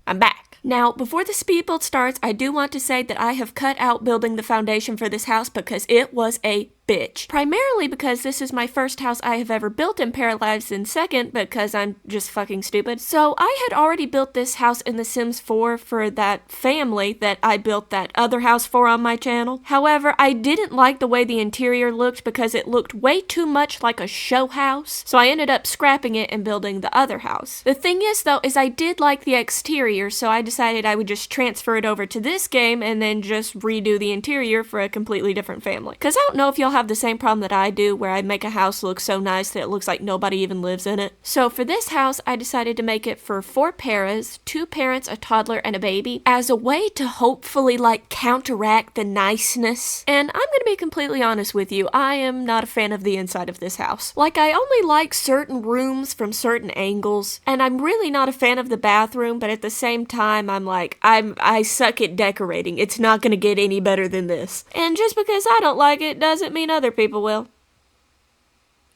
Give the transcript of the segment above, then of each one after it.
I'm back. Now, before the speed build starts, I do want to say that I have cut out building the foundation for this house because it was a bitch. Primarily because this is my first house I have ever built in Paralives, and second, because I'm just fucking stupid. So I had already built this house in The Sims 4 for that family that I built that other house for on my channel. However, I didn't like the way the interior looked because it looked way too much like a show house, so I ended up scrapping it and building the other house. The thing is though, is I did like the exterior, so I decided I would just transfer it over to this game and then just redo the interior for a completely different family. Because I don't know if you'll have the same problem that I do, where I make a house look so nice that it looks like nobody even lives in it. So for this house, I decided to make it for 4 paras, 2 parents, a toddler, and a baby, as a way to hopefully like counteract the niceness. And I'm gonna be completely honest with you, I am not a fan of the inside of this house. Like, I only like certain rooms from certain angles, and I'm really not a fan of the bathroom, but at the same time, I'm like, I suck at decorating. It's not gonna get any better than this. And just because I don't like it doesn't mean other people will.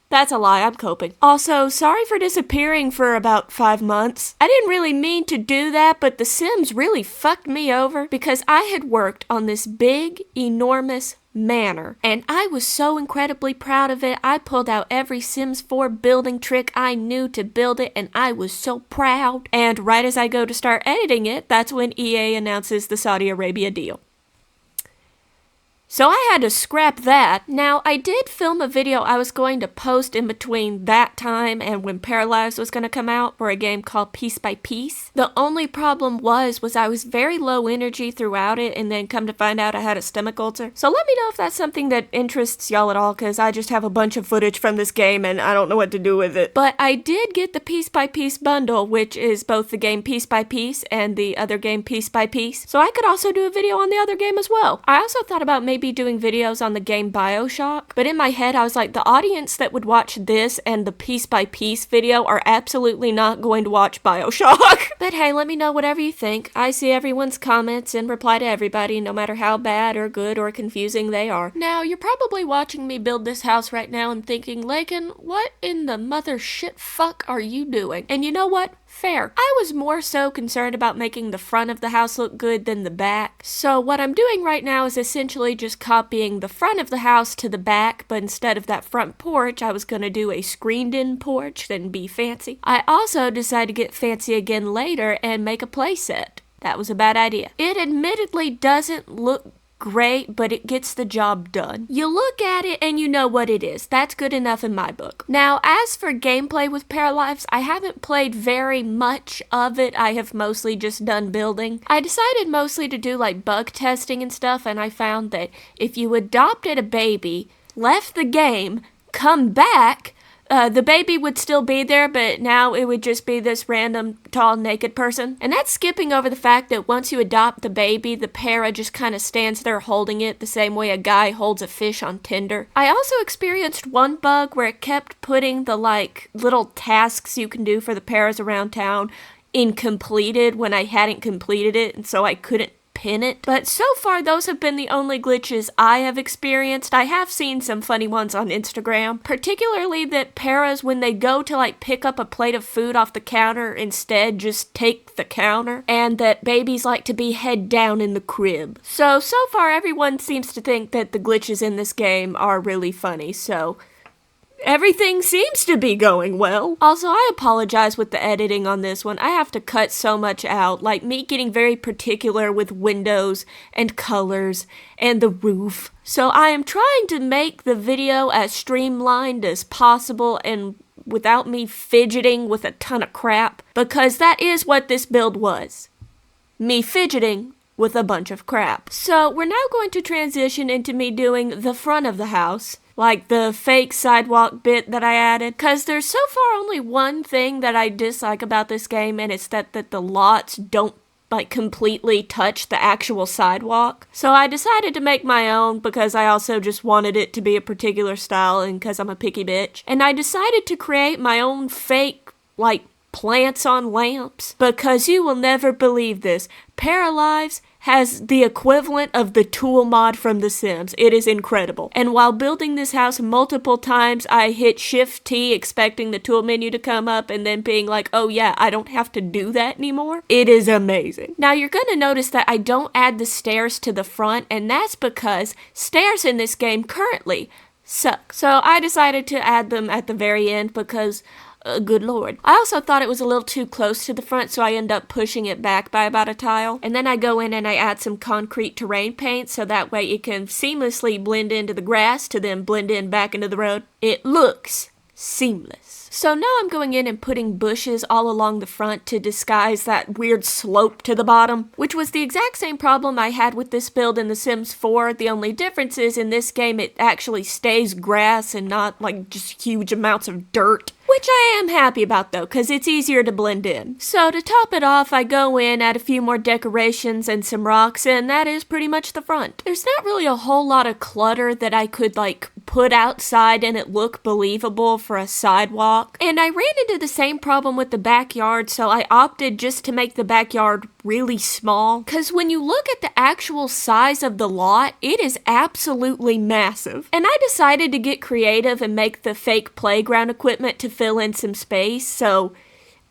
That's a lie, I'm coping. Also, sorry for disappearing for about 5 months. I didn't really mean to do that, but The Sims really fucked me over because I had worked on this big, enormous manor, and I was so incredibly proud of it. I pulled out every Sims 4 building trick I knew to build it, and I was so proud. And right as I go to start editing it, that's when EA announces the Saudi Arabia deal. So I had to scrap that. Now, I did film a video I was going to post in between that time and when Paralives was going to come out for a game called Piece by Piece. The only problem was I was very low energy throughout it, and then come to find out I had a stomach ulcer. So let me know if that's something that interests y'all at all, because I just have a bunch of footage from this game and I don't know what to do with it. But I did get the Piece by Piece bundle, which is both the game Piece by Piece and the other game Piece by Piece. So I could also do a video on the other game as well. I also thought about maybe doing videos on the game BioShock, but in my head I was like, the audience that would watch this and the Piece by Piece video are absolutely not going to watch BioShock. But hey, let me know whatever you think. I see everyone's comments and reply to everybody, no matter how bad or good or confusing they are. Now, you're probably watching me build this house right now and thinking, Lakin, what in the mother shit fuck are you doing? And you know what? Fair. I was more so concerned about making the front of the house look good than the back. So what I'm doing right now is essentially just copying the front of the house to the back, but instead of that front porch, I was going to do a screened-in porch, then be fancy. I also decided to get fancy again later and make a playset. That was a bad idea. It admittedly doesn't look great, but it gets the job done. You look at it and you know what it is. That's good enough in my book. Now, as for gameplay with Paralives, I haven't played very much of it. I have mostly just done building. I decided mostly to do like bug testing and stuff, and I found that if you adopted a baby, left the game, come back, the baby would still be there, but now it would just be this random, tall, naked person. And that's skipping over the fact that once you adopt the baby, the para just kind of stands there holding it the same way a guy holds a fish on Tinder. I also experienced one bug where it kept putting the, like, little tasks you can do for the paras around town incompleted when I hadn't completed it, and so I couldn't pin it. But so far, those have been the only glitches I have experienced. I have seen some funny ones on Instagram, particularly that paras, when they go to like pick up a plate of food off the counter, instead just take the counter, and that babies like to be head down in the crib. So far everyone seems to think that the glitches in this game are really funny, so everything seems to be going well. Also, I apologize with the editing on this one. I have to cut so much out, like me getting very particular with windows and colors and the roof. So I am trying to make the video as streamlined as possible and without me fidgeting with a ton of crap, because that is what this build was. Me fidgeting with a bunch of crap. So we're now going to transition into me doing the front of the house, like the fake sidewalk bit that I added, because there's so far only one thing that I dislike about this game, and it's that the lots don't like completely touch the actual sidewalk. So I decided to make my own because I also just wanted it to be a particular style and because I'm a picky bitch. And I decided to create my own fake, like, plants on lamps, because you will never believe this. Paralives has the equivalent of the tool mod from The Sims. It is incredible. And while building this house multiple times, I hit Shift T expecting the tool menu to come up and then being like, oh yeah, I don't have to do that anymore. It is amazing. Now you're going to notice that I don't add the stairs to the front, and that's because stairs in this game currently suck. So I decided to add them at the very end because good lord. I also thought it was a little too close to the front, so I end up pushing it back by about a tile. And then I go in and I add some concrete terrain paint so that way it can seamlessly blend into the grass to then blend in back into the road. It looks seamless. So now I'm going in and putting bushes all along the front to disguise that weird slope to the bottom, which was the exact same problem I had with this build in The Sims 4. The only difference is in this game it actually stays grass and not like just huge amounts of dirt. Which I am happy about though, because it's easier to blend in. So to top it off, I go in, add a few more decorations and some rocks, and that is pretty much the front. There's not really a whole lot of clutter that I could like put outside and it look believable for a sidewalk. And I ran into the same problem with the backyard, so I opted just to make the backyard really small. Because when you look at the actual size of the lot, it is absolutely massive. And I decided to get creative and make the fake playground equipment to fill in some space, so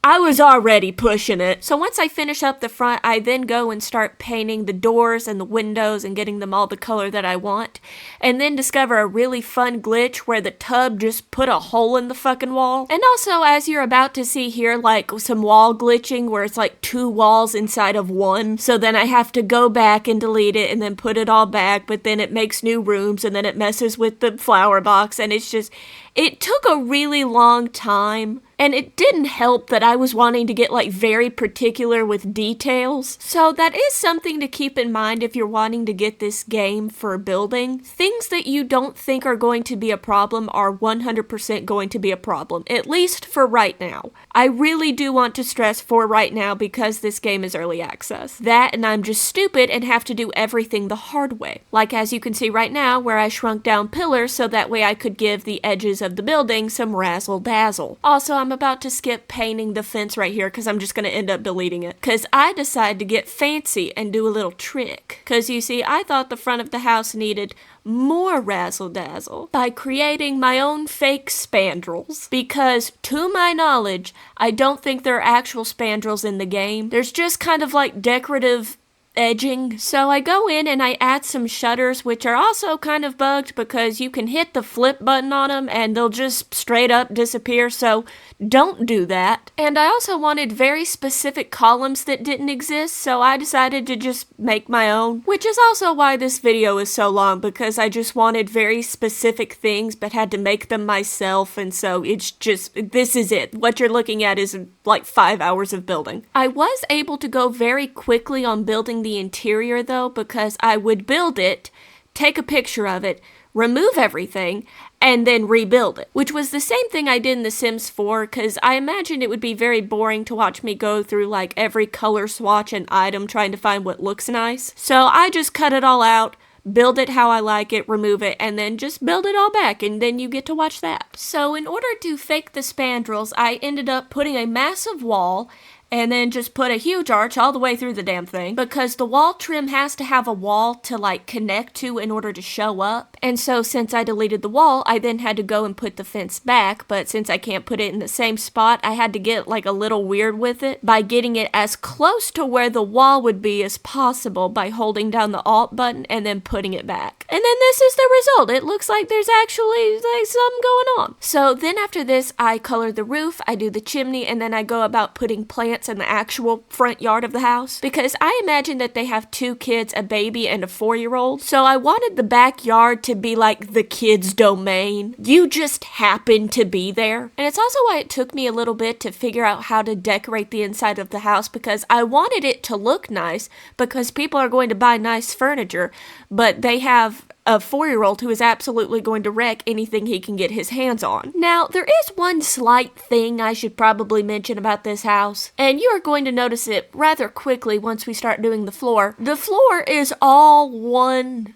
I was already pushing it. So once I finish up the front, I then go and start painting the doors and the windows and getting them all the color that I want. And then discover a really fun glitch where the tub just put a hole in the fucking wall. And also, as you're about to see here, like some wall glitching where it's like 2 walls inside of one. So then I have to go back and delete it and then put it all back, but then it makes new rooms and then it messes with the flower box, and it's just, it took a really long time. And it didn't help that I was wanting to get like very particular with details. So that is something to keep in mind if you're wanting to get this game for building. Things that you don't think are going to be a problem are 100% going to be a problem, at least for right now. I really do want to stress for right now because this game is early access. That, and I'm just stupid and have to do everything the hard way. Like as you can see right now where I shrunk down pillars so that way I could give the edges of the building some razzle dazzle. Also, I'm about to skip painting the fence right here because I'm just going to end up deleting it. Because I decided to get fancy and do a little trick. Because you see, I thought the front of the house needed more razzle dazzle by creating my own fake spandrels. Because to my knowledge, I don't think there are actual spandrels in the game. There's just kind of like decorative edging. So I go in and I add some shutters, which are also kind of bugged because you can hit the flip button on them and they'll just straight up disappear, so don't do that. And I also wanted very specific columns that didn't exist, so I decided to just make my own, which is also why this video is so long, because I just wanted very specific things but had to make them myself, and so it's just, this is it. What you're looking at is like 5 hours of building. I was able to go very quickly on building the interior though, because I would build it, take a picture of it, remove everything, and then rebuild it, which was the same thing I did in The Sims 4, because I imagined it would be very boring to watch me go through like every color swatch and item trying to find what looks nice. So I just cut it all out, build it how I like it, remove it, and then just build it all back, and then you get to watch that. So in order to fake the spandrels, I ended up putting a massive wall and then just put a huge arch all the way through the damn thing, because the wall trim has to have a wall to like connect to in order to show up. And so since I deleted the wall, I then had to go and put the fence back, but since I can't put it in the same spot, I had to get like a little weird with it by getting it as close to where the wall would be as possible by holding down the Alt button and then putting it back. And then this is the result. It looks like there's actually like something going on. So then after this, I color the roof, I do the chimney, and then I go about putting plants in the actual front yard of the house, because I imagine that they have 2 kids, a baby and a 4-year-old. So I wanted the backyard to be like the kids' domain. You just happen to be there. And it's also why it took me a little bit to figure out how to decorate the inside of the house, because I wanted it to look nice, because people are going to buy nice furniture, but they have a 4-year-old who is absolutely going to wreck anything he can get his hands on. Now, there is one slight thing I should probably mention about this house, and you are going to notice it rather quickly once we start doing the floor. The floor is all one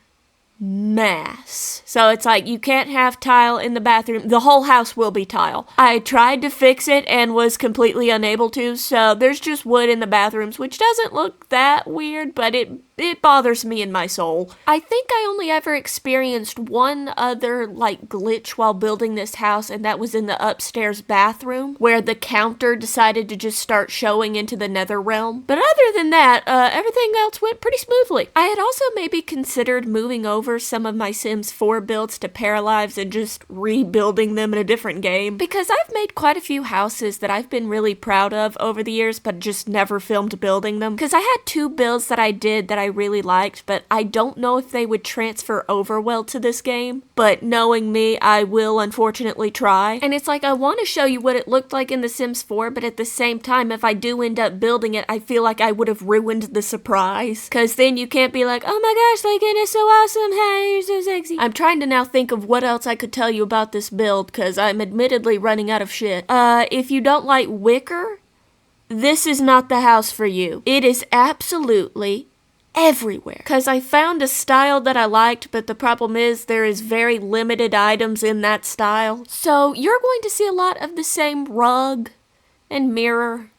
mess. So it's like you can't have tile in the bathroom. The whole house will be tile. I tried to fix it and was completely unable to, so there's just wood in the bathrooms, which doesn't look that weird, but it bothers me in my soul. I think I only ever experienced one other glitch while building this house, and that was in the upstairs bathroom where the counter decided to just start showing into the nether realm. But other than that, everything else went pretty smoothly. I had also maybe considered moving over some of my Sims 4 builds to Paralives and just rebuilding them in a different game, because I've made quite a few houses that I've been really proud of over the years, but just never filmed building them, because I had 2 builds that I did that I really liked, but I don't know if they would transfer over well to this game, but knowing me, I will unfortunately try. And it's like, I want to show you what it looked like in The Sims 4, but at the same time, if I do end up building it, I feel like I would have ruined the surprise, because then you can't be like, oh my gosh, it's so awesome, hey, you're so sexy. I'm trying to now think of what else I could tell you about this build, because I'm admittedly running out of shit. If you don't like wicker, this is not the house for you. It is absolutely everywhere, because I found a style that I liked, but the problem is there is very limited items in that style. So you're going to see a lot of the same rug and mirror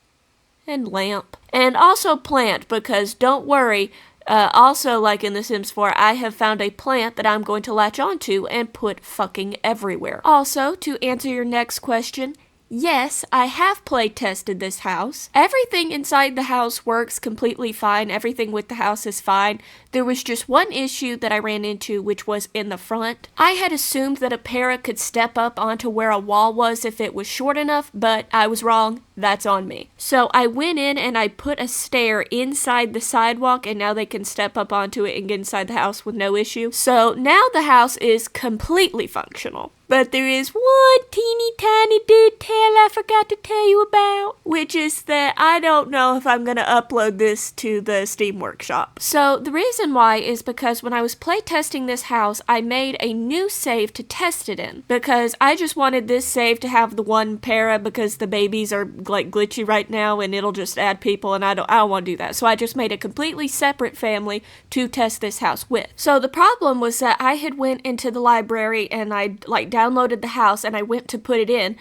and lamp and also plant, because don't worry, also like in The Sims 4, I have found a plant that I'm going to latch onto and put fucking everywhere. Also, to answer your next question, yes, I have play tested this house. Everything inside the house works completely fine. Everything with the house is fine. There was just one issue that I ran into, which was in the front. I had assumed that a para could step up onto where a wall was if it was short enough, but I was wrong. That's on me. So I went in and I put a stair inside the sidewalk, and now they can step up onto it and get inside the house with no issue. So now the house is completely functional. But there is one teeny tiny detail I forgot to tell you about, which is that I don't know if I'm going to upload this to the Steam Workshop. So the reason why is because when I was playtesting this house, I made a new save to test it in, because I just wanted this save to have the one para, because the babies are glitchy right now and it'll just add people, and I don't want to do that. So I just made a completely separate family to test this house with. So the problem was that I had went into the library and I downloaded the house and I went to put it in,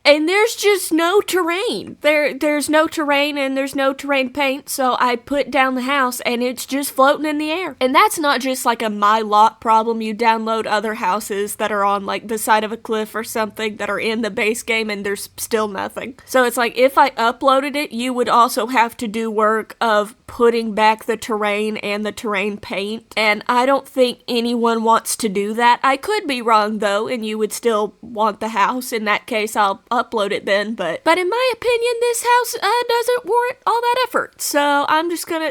and there's just no terrain. There's no terrain and there's no terrain paint, so I put down the house and it's just floating in the air. And that's not just like a my lot problem. You download other houses that are on the side of a cliff or something that are in the base game and there's still nothing. So it's like, if I uploaded it, you would also have to do work of putting back the terrain and the terrain paint, and I don't think anyone wants to do that. I could be wrong though, and you would still want the house. In that case, I'll upload it then, but in my opinion, this house doesn't warrant all that effort. So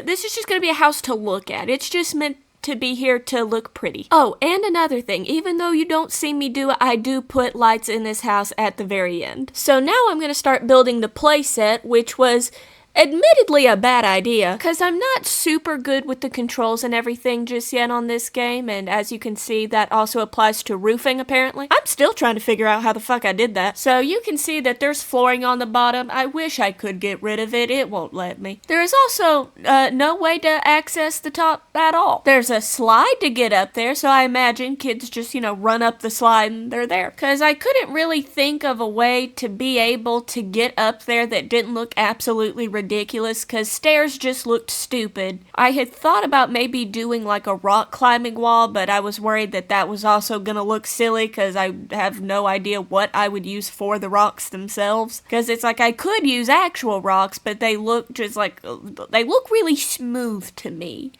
this is just gonna be a house to look at. It's just meant to be here to look pretty. Oh, and another thing, even though you don't see me do it, I do put lights in this house at the very end. So now I'm gonna start building the playset, which was admittedly a bad idea, because I'm not super good with the controls and everything just yet on this game, and as you can see, that also applies to roofing apparently. I'm still trying to figure out how the fuck I did that. So you can see that there's flooring on the bottom. I wish I could get rid of it. It won't let me. There is also no way to access the top at all. There's a slide to get up there, so I imagine kids just, run up the slide and they're there. Because I couldn't really think of a way to be able to get up there that didn't look absolutely ridiculous, because stairs just looked stupid. I had thought about maybe doing a rock climbing wall, but I was worried that was also gonna look silly, because I have no idea what I would use for the rocks themselves. Because it's like, I could use actual rocks, but they look just they look really smooth to me.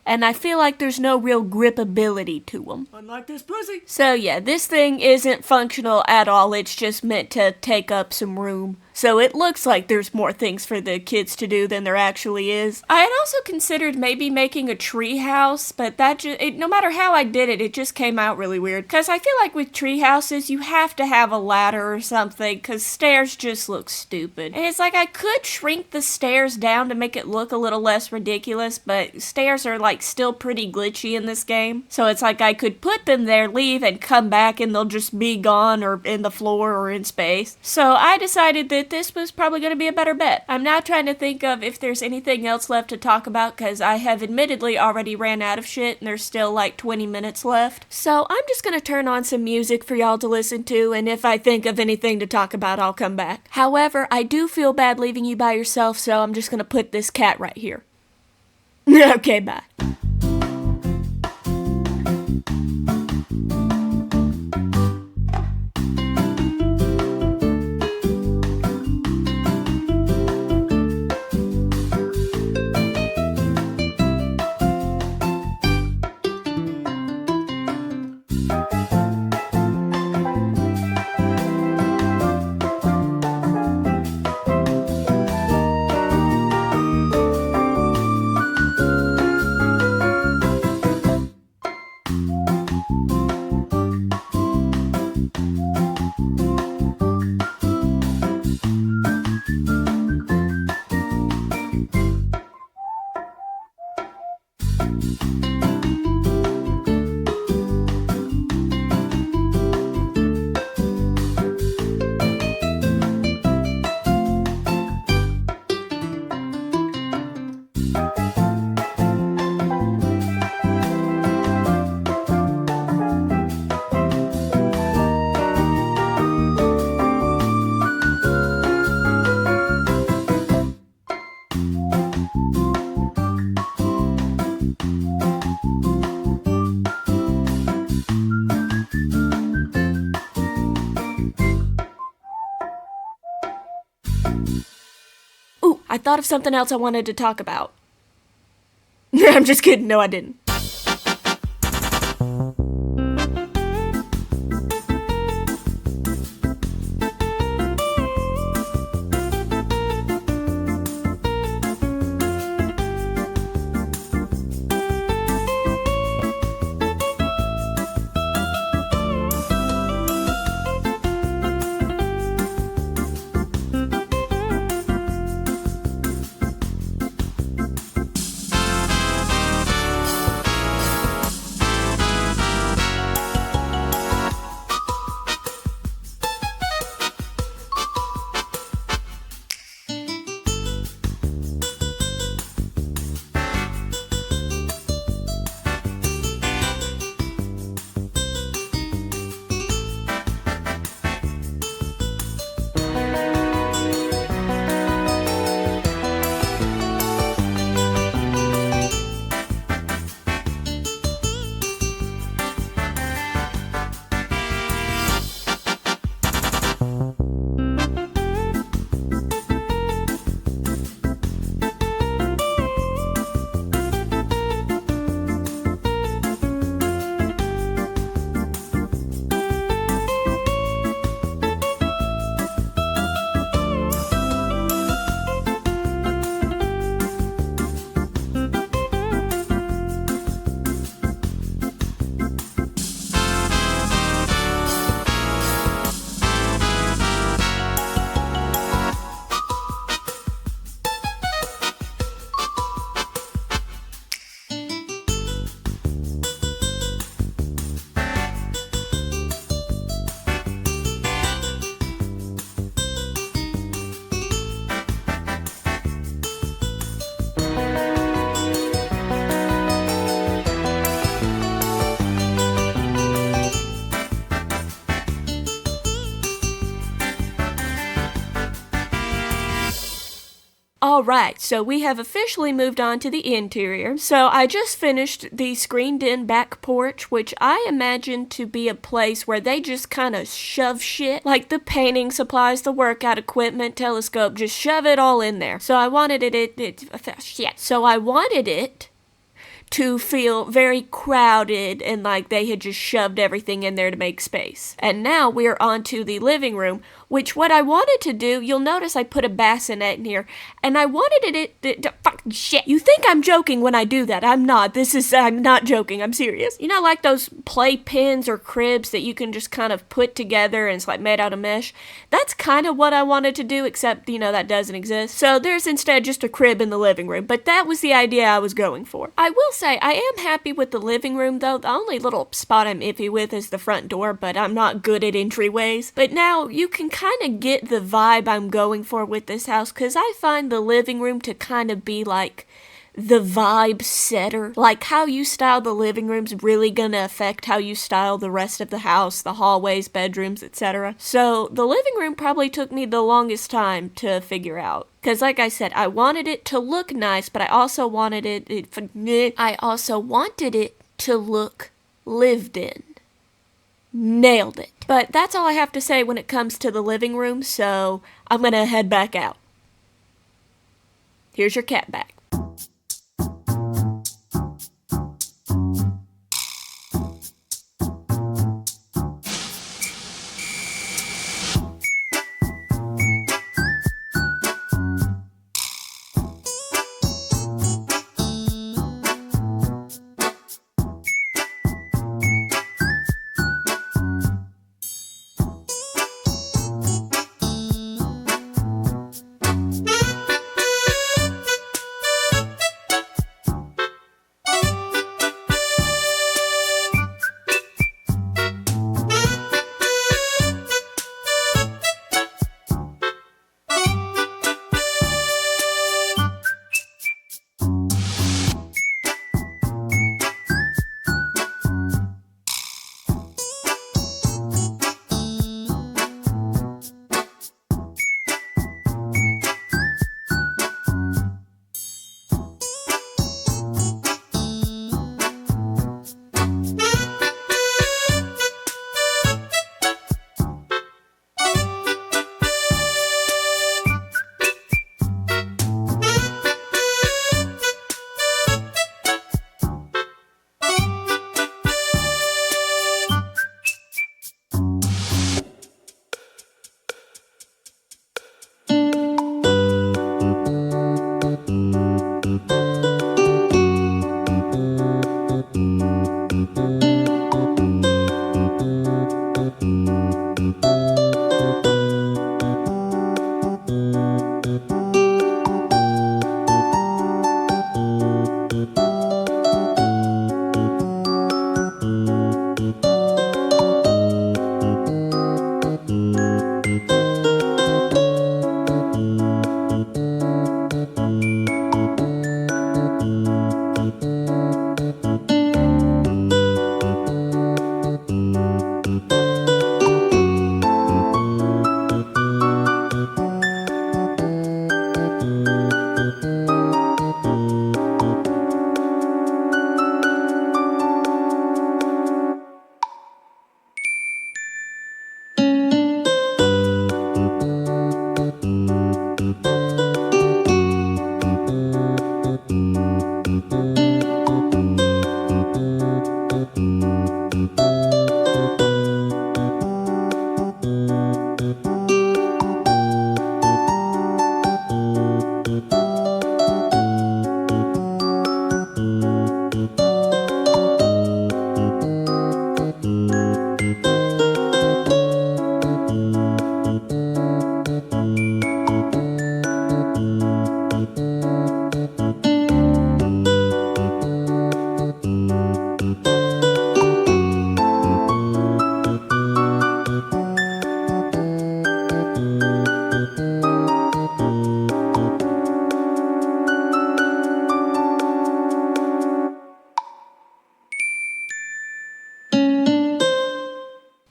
And I feel like there's no real gripability to them. Unlike this pussy. So yeah, this thing isn't functional at all. It's just meant to take up some room. So it looks like there's more things for the kids to do than there actually is. I had also considered maybe making a tree house, but no matter how I did it, it just came out really weird. Because I feel like with tree houses, you have to have a ladder or something, because stairs just look stupid. And it's like, I could shrink the stairs down to make it look a little less ridiculous, but stairs are still pretty glitchy in this game. So it's like, I could put them there, leave, and come back, and they'll just be gone or in the floor or in space. So I decided this that this was probably going to be a better bet. I'm now trying to think of if there's anything else left to talk about, because I have admittedly already ran out of shit and there's still like 20 minutes left. So I'm just going to turn on some music for y'all to listen to, and if I think of anything to talk about, I'll come back. However, I do feel bad leaving you by yourself, so I'm just going to put this cat right here. Okay, bye. Ooh, I thought of something else I wanted to talk about. I'm just kidding. No, I didn't. Alright, so we have officially moved on to the interior. So I just finished the screened-in back porch, which I imagine to be a place where they just kind of shove shit, like the painting supplies, the workout equipment, telescope, just shove it all in there. So I wanted So I wanted it to feel very crowded and like they had just shoved everything in there to make space. And now we're on to the living room, which what I wanted to do, you'll notice I put a bassinet in here, and I wanted it fucking shit. You think I'm joking when I do that. I'm not. I'm not joking. I'm serious. You know, like those play pins or cribs that you can just kind of put together and it's like made out of mesh? That's kind of what I wanted to do, except, you know, that doesn't exist. So there's instead just a crib in the living room, but that was the idea I was going for. I will say say, I am happy with the living room, though. The only little spot I'm iffy with is the front door, but I'm not good at entryways. But now you can kind of get the vibe I'm going for with this house, because I find the living room to kind of be like the vibe setter. Like, how you style the living room's really gonna affect how you style the rest of the house, the hallways, bedrooms, etc. So the living room probably took me the longest time to figure out. Because like I said, I wanted it to look nice, but I also wanted it to look lived in. Nailed it. But that's all I have to say when it comes to the living room, so I'm gonna head back out. Here's your cat back.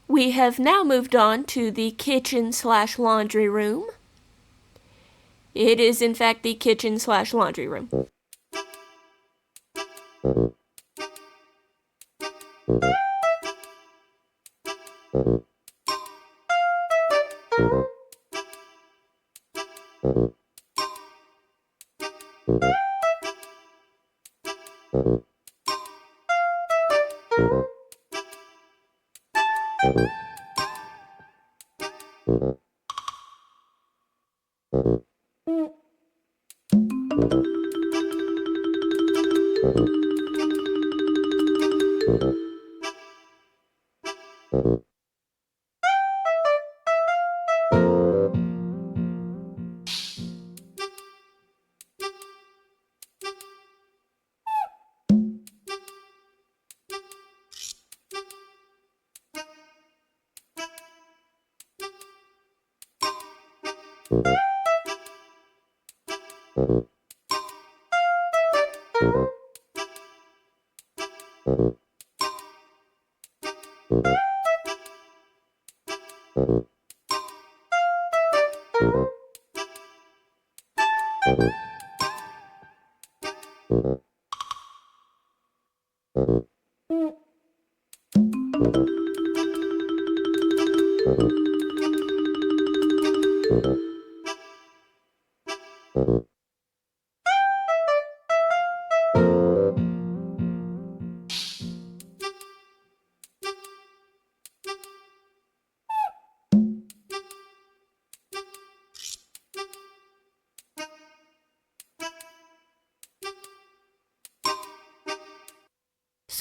We have now moved on to the kitchen/laundry room. It is in fact the kitchen/laundry room.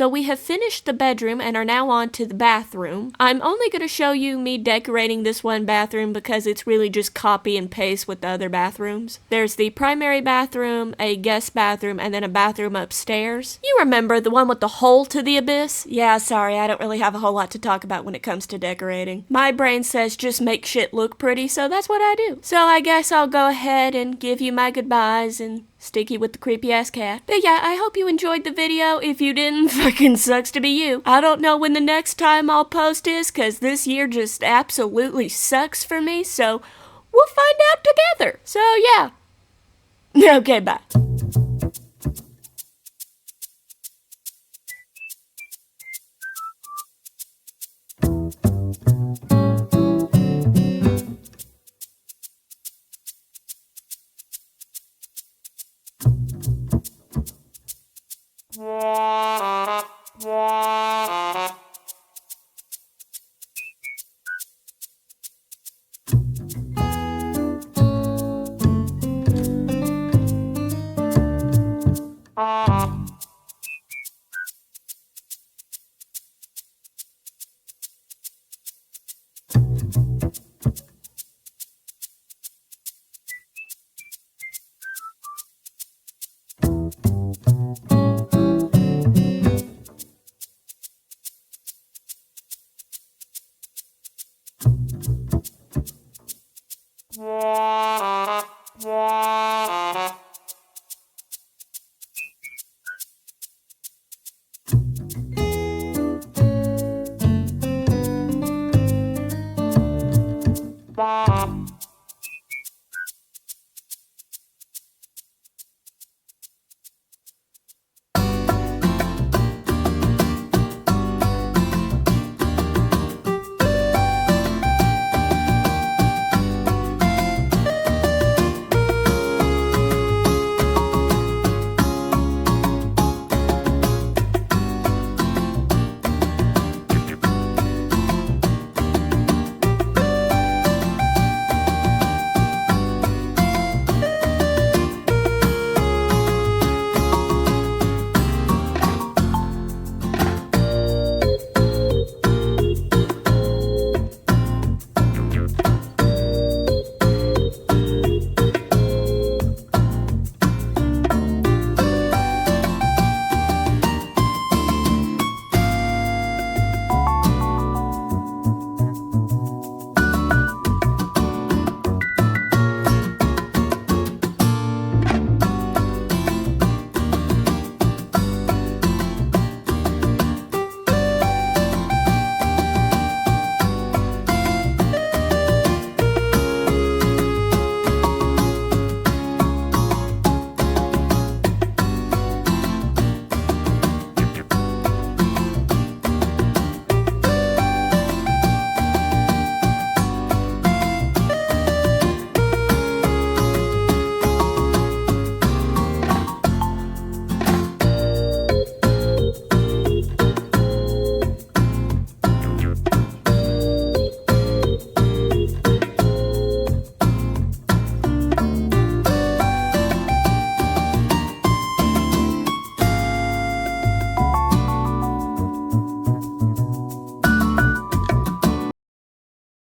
So we have finished the bedroom and are now on to the bathroom. I'm only going to show you me decorating this one bathroom because it's really just copy and paste with the other bathrooms. There's the primary bathroom, a guest bathroom, and then a bathroom upstairs. You remember the one with the hole to the abyss? Yeah, sorry, I don't really have a whole lot to talk about when it comes to decorating. My brain says just make shit look pretty, so that's what I do. So I guess I'll go ahead and give you my goodbyes and Sticky with the creepy ass cat. But yeah, I hope you enjoyed the video. If you didn't, fucking sucks to be you. I don't know when the next time I'll post is, cause this year just absolutely sucks for me, so we'll find out together. So yeah. Okay, bye.